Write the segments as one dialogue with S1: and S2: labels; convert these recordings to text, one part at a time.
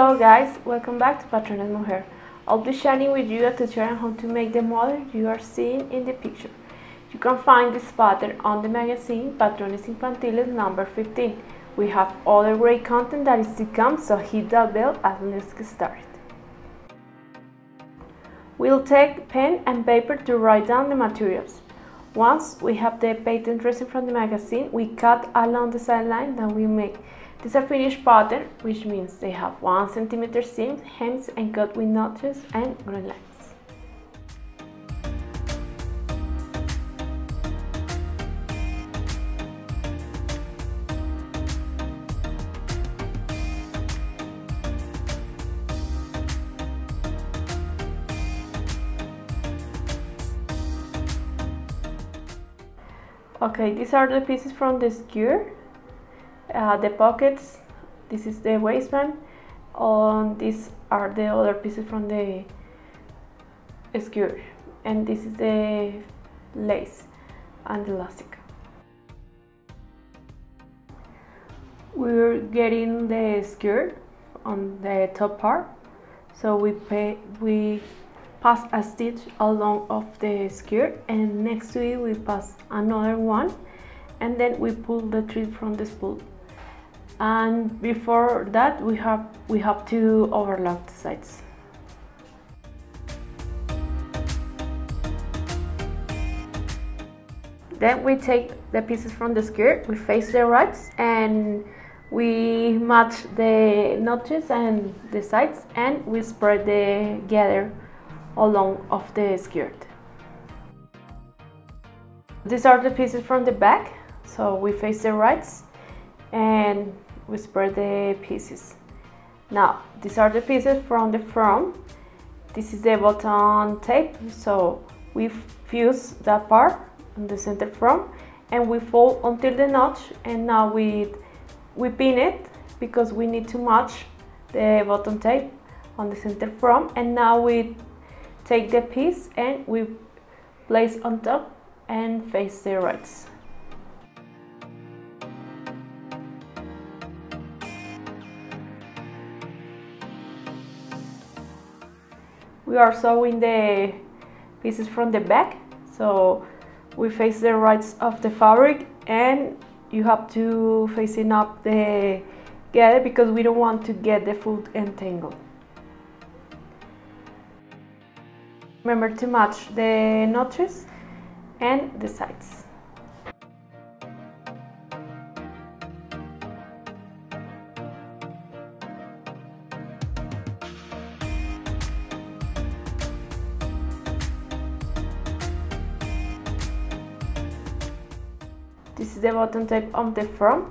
S1: Hello guys, welcome back to Patrones Mujer. I'll be sharing with you a tutorial on how to make the model you are seeing in the picture. You can find this pattern on the magazine Patrones Infantiles number 15. We have other great content that is to come, so hit that bell and let's get started. We'll take pen and paper to write down the materials. Once we have the pattern dressing from the magazine, we cut along the side line that we make. This is a finished pattern, which means they have 1 cm seams, hems, and cut with notches and groove lines. Okay, these are the pieces from the skirt. The pockets, this is the waistband, and these are the other pieces from the skirt, and this is the lace and the elastic. We're getting the skirt on the top part, so we pass a stitch along of the skirt, and next to it we pass another one, and then we pull the thread from the spool. And before that we have to overlock the sides. Then we take the pieces from the skirt, we face the rights, and we match the notches and the sides, and we spread the gather along of the skirt. These are the pieces from the back, so we face the rights and we spread the pieces. Now these are the pieces from the front. This is the bottom tape, so we fuse that part on the center front and we fold until the notch, and now we pin it because we need to match the bottom tape on the center front. And now we take the piece and we place on top and face the rights. We are sewing the pieces from the back, so we face the rights of the fabric, and you have to facing up the gather because we don't want to get the foot entangled. Remember to match the notches and the sides. This is the bottom tape on the front.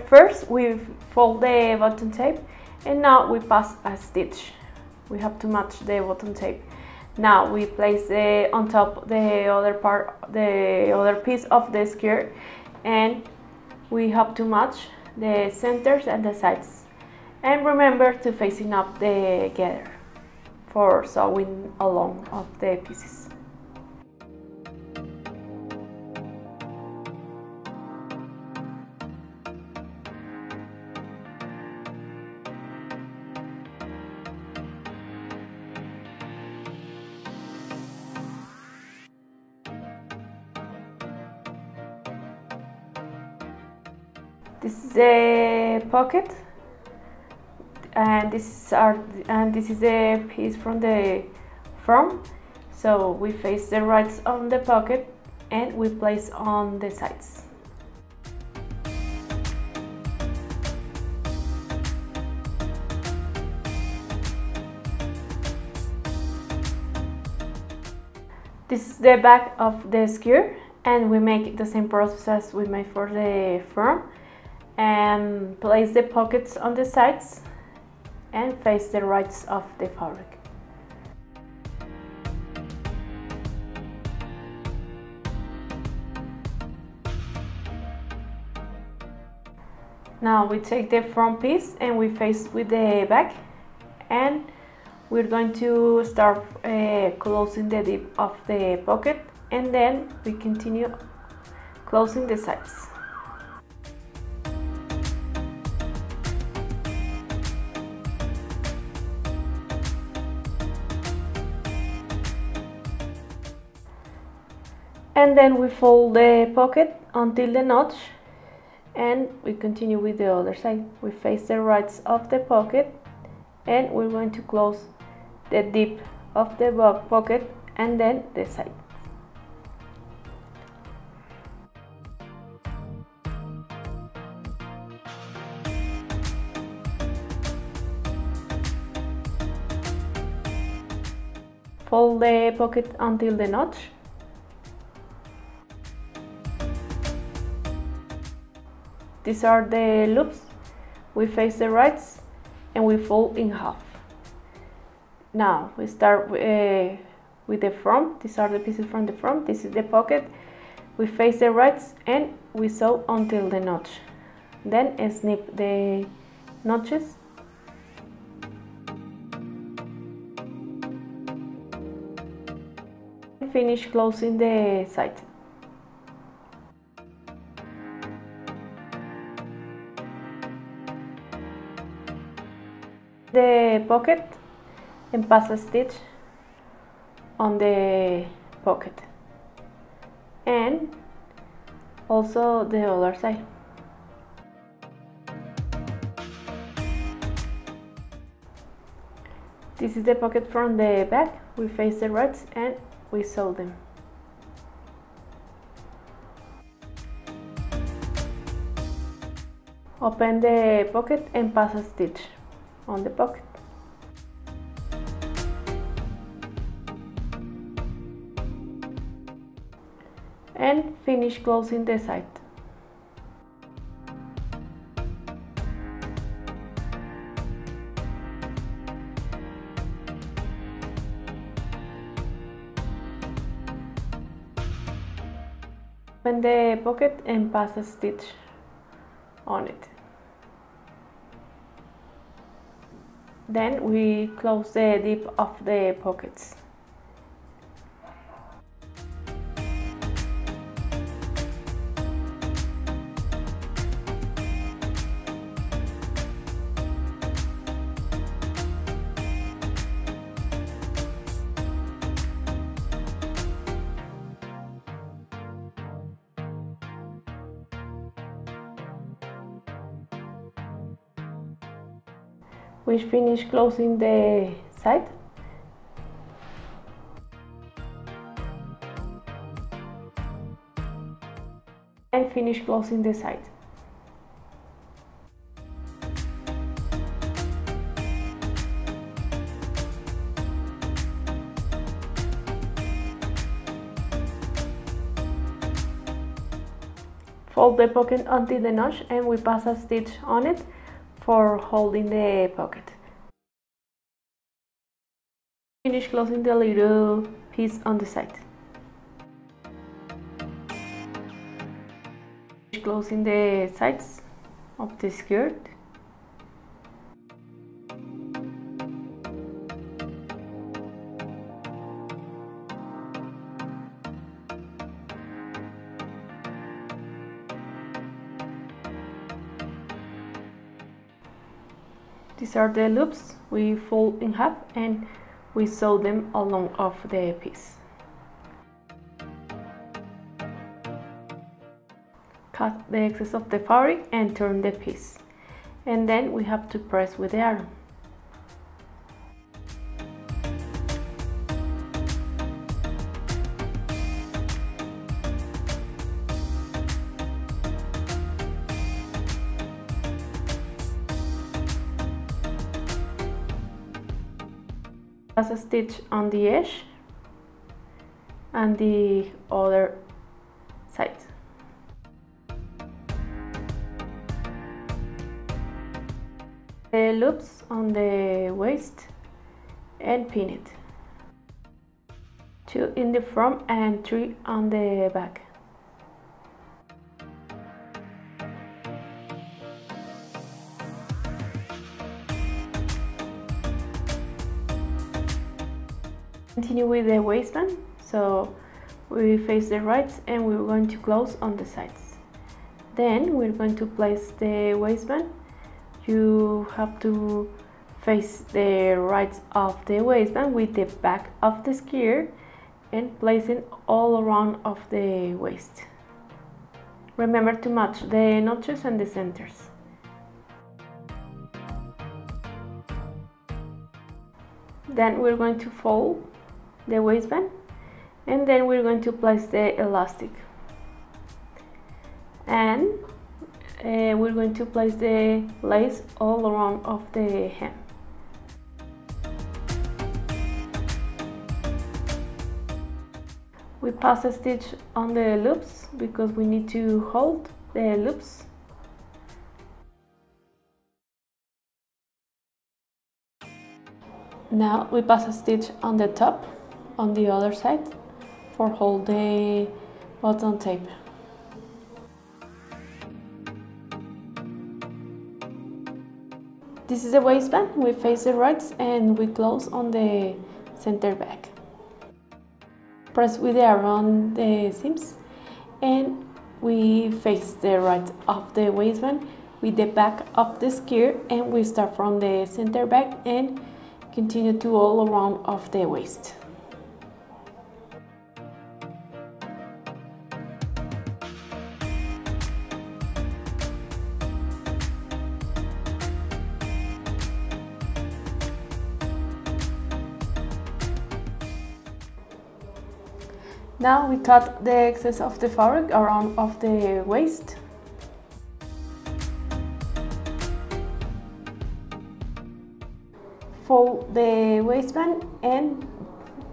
S1: First we fold the bottom tape, and now we pass a stitch. We have to match the bottom tape. Now we place on top the other piece of the skirt, and we have to match the centers and the sides. And remember to facing up the gather for sewing along of the pieces. This is the pocket, and this is the piece from the front. So we face the rights on the pocket and we place on the sides. This is the back of the skirt, and we make the same process as we made for the front. And place the pockets on the sides and face the rights of the fabric. Now we take the front piece and we face with the back, and we're going to start closing the dip of the pocket, and then we continue closing the sides. And then we fold the pocket until the notch, and we continue with the other side. We face the right of the pocket, and we're going to close the dip of the pocket and then the side. Fold the pocket until the notch. These are the loops. We face the rights and we fold in half. Now we start with the front. These are the pieces from the front. This is the pocket. We face the rights and we sew until the notch. Then snip the notches. Finish closing the side. The pocket and pass a stitch on the pocket, and also the other side. This is the pocket from the back. We face the rights and we sew them. Open the pocket and pass a stitch on the pocket. And finish closing the side. Open the pocket and pass a stitch on it. Then we close the dip of the pockets. We finish closing the side. And finish closing the side. Fold the pocket until the notch and we pass a stitch on it for holding the pocket. Finish closing the little piece on the side. Finish closing the sides of the skirt. These are the loops. We fold in half and we sew them along of the piece. Cut the excess of the fabric and turn the piece. And then we have to press with the iron. Pass a stitch on the edge and the other side. The loops on the waist and pin it. 2 in the front and 3 on the back. Continue with the waistband, so we face the right and we're going to close on the sides. Then we're going to place the waistband. You have to face the right of the waistband with the back of the skirt and placing all around of the waist. Remember to match the notches and the centers. Then we're going to fold the waistband, and then we're going to place the elastic, and we're going to place the lace all around of the hem. We pass a stitch on the loops because we need to hold the loops. Now we pass a stitch on the top on the other side for hold the bottom tape. This is the waistband. We face the rights and we close on the center back. Press with the around the seams, and we face the right of the waistband with the back of the skirt, and we start from the center back and continue to all around of the waist. Now we cut the excess of the fabric around of the waist. Fold the waistband and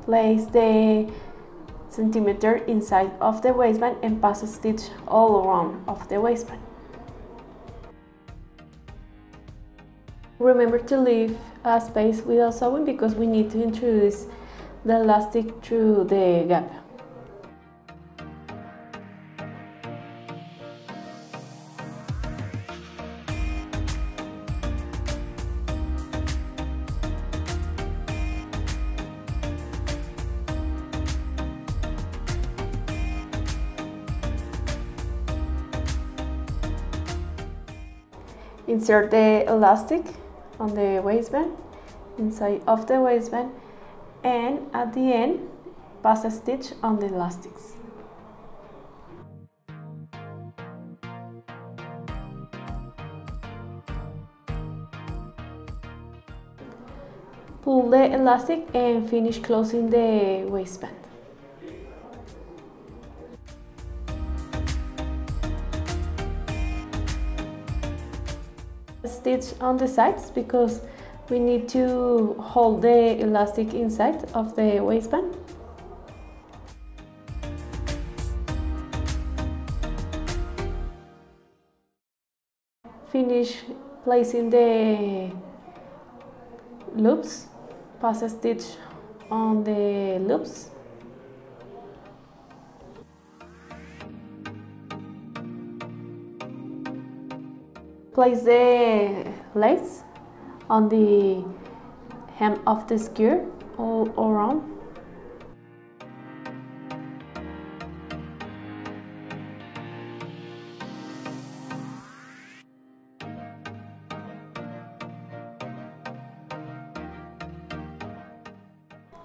S1: place the centimeter inside of the waistband and pass a stitch all around of the waistband. Remember to leave a space without sewing because we need to introduce the elastic through the gap. Insert the elastic on the waistband, inside of the waistband, and at the end, pass a stitch on the elastics. Pull the elastic and finish closing the waistband. Stitch on the sides because we need to hold the elastic inside of the waistband. Finish placing the loops, pass a stitch on the loops. Place the lace on the hem of the skirt all around.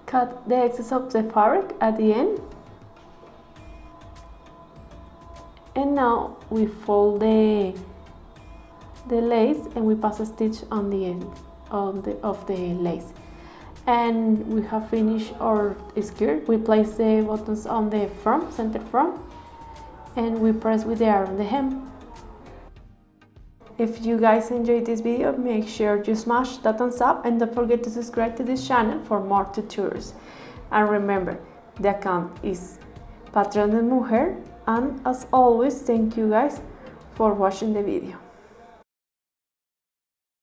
S1: Cut the excess of the fabric at the end. And now we fold the lace and we pass a stitch on the end of the lace, and we have finished our skirt. We place the buttons on the front, center front, and we press with the arm on the hem. If you guys enjoyed this video, make sure you smash that thumbs up and don't forget to subscribe to this channel for more tutorials. And remember, the account is Patrón de Mujer, and as always, thank you guys for watching the video.